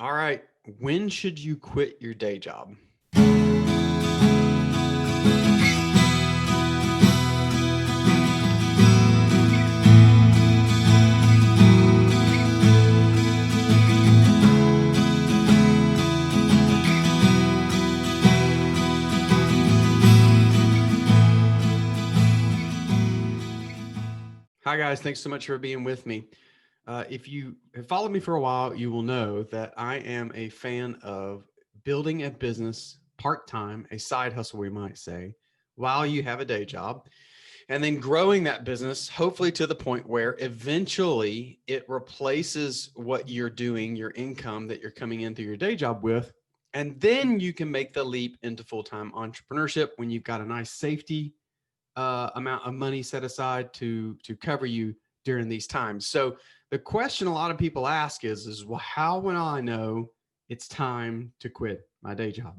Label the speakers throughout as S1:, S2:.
S1: All right. When should you quit your day job? Hi, guys. Thanks so much for being with me. If you have followed me for a while, you will know that I am a fan of building a business part time, a side hustle, we might say, while you have a day job, and then growing that business, hopefully to the point where eventually it replaces what you're doing, your income that you're coming in through your day job with. And then you can make the leap into full time entrepreneurship when you've got a nice safety amount of money set aside to cover you during these times. So the question a lot of people ask is well, how will I know it's time to quit my day job?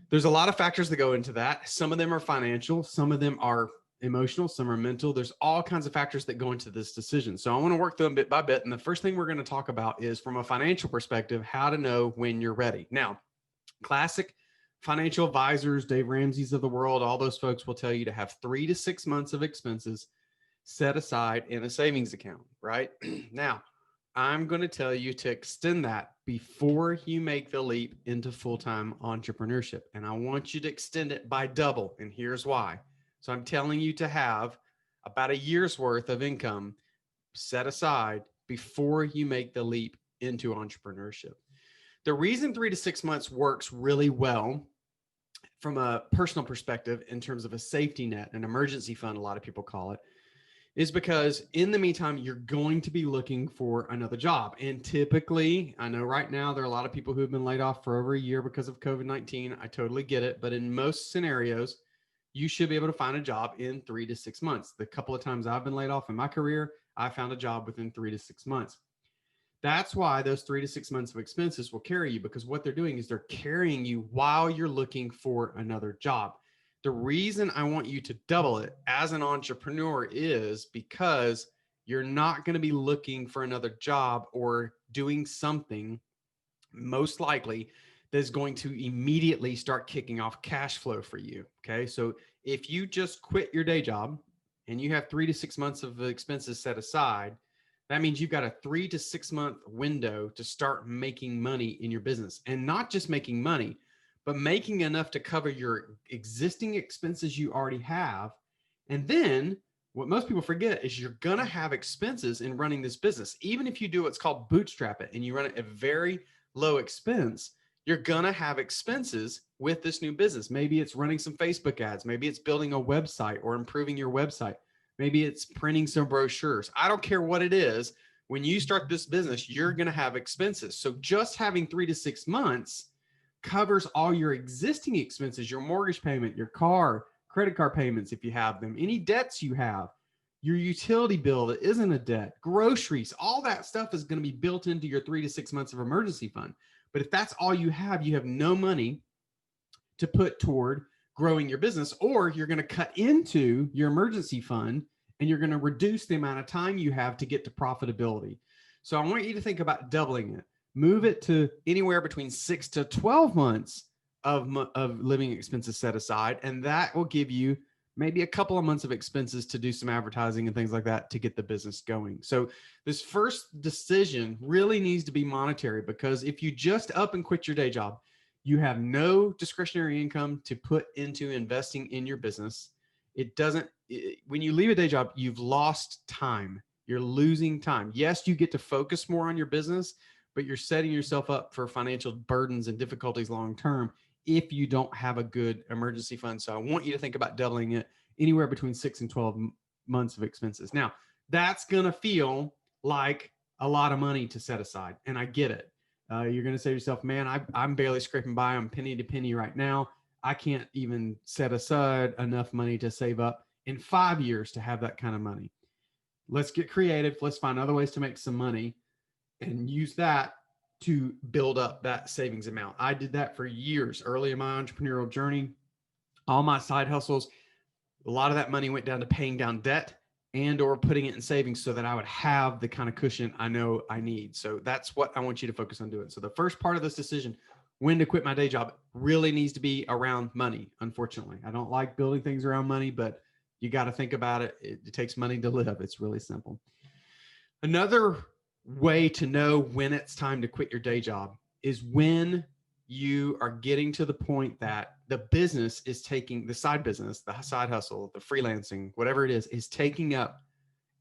S1: There's a lot of factors that go into that. Some of them are financial, some of them are emotional, some are mental. There's all kinds of factors that go into this decision. So I want to work through them bit by bit. And the first thing we're going to talk about is from a financial perspective, how to know when you're ready. Now, classic financial advisors, Dave Ramsey's of the world, all those folks will tell you to have 3 to 6 months of expenses set aside in a savings account, right? Now, I'm going to tell you to extend that before you make the leap into full-time entrepreneurship. And I want you to extend it by double. And here's why. So I'm telling you to have about a year's worth of income set aside before you make the leap into entrepreneurship. The reason 3 to 6 months works really well from a personal perspective in terms of a safety net, an emergency fund, a lot of people call it, is because in the meantime, you're going to be looking for another job. And typically, I know right now there are a lot of people who have been laid off for over a year because of COVID-19. I totally get it. But in most scenarios, you should be able to find a job in 3 to 6 months. The couple of times I've been laid off in my career, I found a job within 3 to 6 months. That's why those 3 to 6 months of expenses will carry you, because what they're doing is they're carrying you while you're looking for another job. The reason I want you to double it as an entrepreneur is because you're not going to be looking for another job or doing something most likely that's going to immediately start kicking off cash flow for you. Okay. So if you just quit your day job and you have 3 to 6 months of expenses set aside, that means you've got a 3 to 6 month window to start making money in your business, and not just making money, but making enough to cover your existing expenses you already have. And then what most people forget is you're going to have expenses in running this business. Even if you do what's called bootstrap it and you run it at very low expense, you're going to have expenses with this new business. Maybe it's running some Facebook ads. Maybe it's building a website or improving your website. Maybe it's printing some brochures. I don't care what it is. When you start this business, you're going to have expenses. So just having 3 to 6 months covers all your existing expenses, your mortgage payment, your car, credit card payments, if you have them, any debts you have, your utility bill that isn't a debt, groceries, all that stuff is going to be built into your 3 to 6 months of emergency fund. But if that's all you have no money to put toward growing your business, or you're going to cut into your emergency fund and you're going to reduce the amount of time you have to get to profitability. So I want you to think about doubling it. Move it to anywhere between 6 to 12 months of living expenses set aside. And that will give you maybe a couple of months of expenses to do some advertising and things like that to get the business going. So this first decision really needs to be monetary, because if you just up and quit your day job, you have no discretionary income to put into investing in your business. When you leave a day job, you've lost time. You're losing time. Yes, you get to focus more on your business, but you're setting yourself up for financial burdens and difficulties long term if you don't have a good emergency fund. So I want you to think about doubling it anywhere between 6 and 12 months of expenses. Now, that's going to feel like a lot of money to set aside, and I get it. You're going to say to yourself, man, I'm barely scraping by. I'm penny to penny right now. I can't even set aside enough money to save up in 5 years to have that kind of money. Let's get creative. Let's find other ways to make some money and use that to build up that savings amount. I did that for years early in my entrepreneurial journey. All my side hustles, a lot of that money went down to paying down debt and or putting it in savings so that I would have the kind of cushion I know I need. So that's what I want you to focus on doing. So the first part of this decision, when to quit my day job, really needs to be around money. Unfortunately, I don't like building things around money, but you got to think about it. It takes money to live. It's really simple. Another way to know when it's time to quit your day job is when you are getting to the point that the business is taking the side business, the side hustle, the freelancing, whatever it is taking up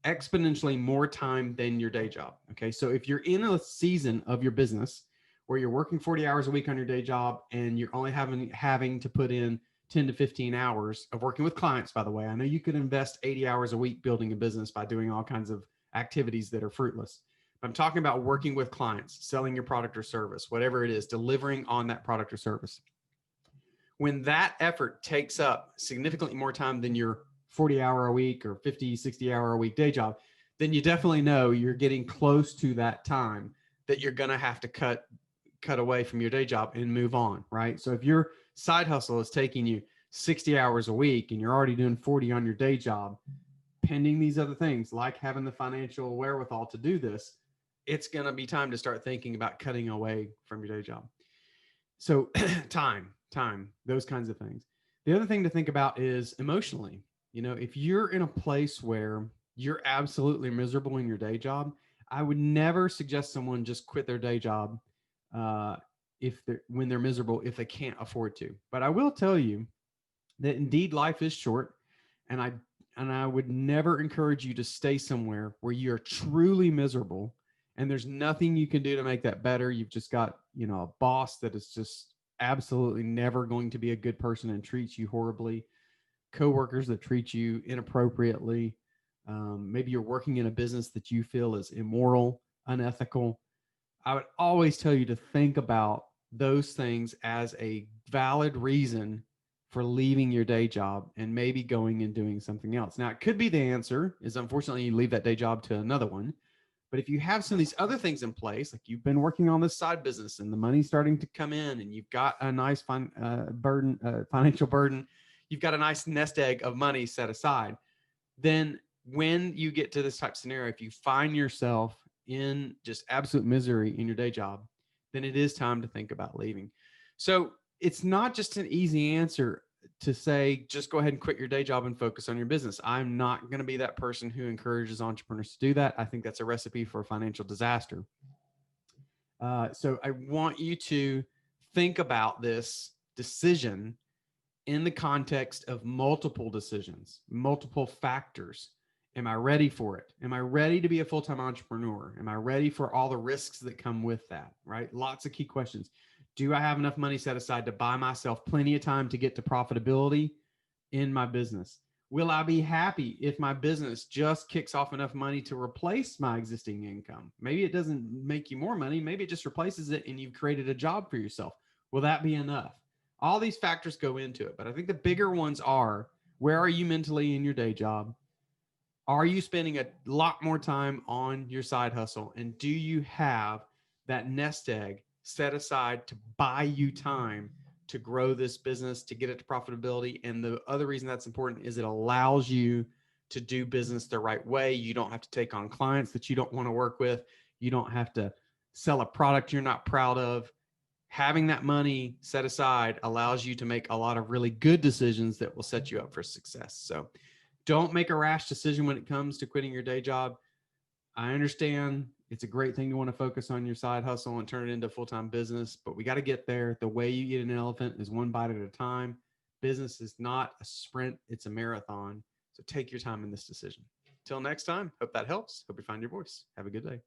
S1: exponentially more time than your day job. Okay. So if you're in a season of your business where you're working 40 hours a week on your day job and you're only having to put in 10 to 15 hours of working with clients, by the way, I know you could invest 80 hours a week building a business by doing all kinds of activities that are fruitless. I'm talking about working with clients, selling your product or service, whatever it is, delivering on that product or service. When that effort takes up significantly more time than your 40-hour a week or 50, 60-hour a week day job, then you definitely know you're getting close to that time that you're going to have to cut away from your day job and move on, right? So if your side hustle is taking you 60 hours a week and you're already doing 40 on your day job, pending these other things like having the financial wherewithal to do this, it's going to be time to start thinking about cutting away from your day job. So time, those kinds of things. The other thing to think about is emotionally. You know, if you're in a place where you're absolutely miserable in your day job, I would never suggest someone just quit their day job when they're miserable, if they can't afford to. But I will tell you that indeed life is short, and I would never encourage you to stay somewhere where you're truly miserable and there's nothing you can do to make that better. You've just got, a boss that is just absolutely never going to be a good person and treats you horribly, coworkers that treat you inappropriately. Maybe you're working in a business that you feel is immoral, unethical. I would always tell you to think about those things as a valid reason for leaving your day job and maybe going and doing something else. Now, it could be the answer is unfortunately you leave that day job to another one. But if you have some of these other things in place, like you've been working on this side business and the money's starting to come in and you've got a nice financial burden, you've got a nice nest egg of money set aside, then when you get to this type of scenario, if you find yourself in just absolute misery in your day job, then it is time to think about leaving. So it's not just an easy answer to say, just go ahead and quit your day job and focus on your business. I'm not going to be that person who encourages entrepreneurs to do that. I think that's a recipe for a financial disaster. So I want you to think about this decision in the context of multiple decisions, multiple factors. Am I ready for it? Am I ready to be a full-time entrepreneur? Am I ready for all the risks that come with that, right? Lots of key questions. Do I have enough money set aside to buy myself plenty of time to get to profitability in my business? Will I be happy if my business just kicks off enough money to replace my existing income? Maybe it doesn't make you more money. Maybe it just replaces it and you've created a job for yourself. Will that be enough? All these factors go into it, but I think the bigger ones are, where are you mentally in your day job? Are you spending a lot more time on your side hustle? And do you have that nest egg set aside to buy you time to grow this business, to get it to profitability? And the other reason that's important is it allows you to do business the right way. You don't have to take on clients that you don't want to work with. You don't have to sell a product you're not proud of. Having that money set aside allows you to make a lot of really good decisions that will set you up for success. So don't make a rash decision when it comes to quitting your day job. I understand it's a great thing to want to focus on your side hustle and turn it into a full-time business, but we got to get there. The way you eat an elephant is one bite at a time. Business is not a sprint, it's a marathon. So take your time in this decision. Till next time, hope that helps. Hope you find your voice. Have a good day.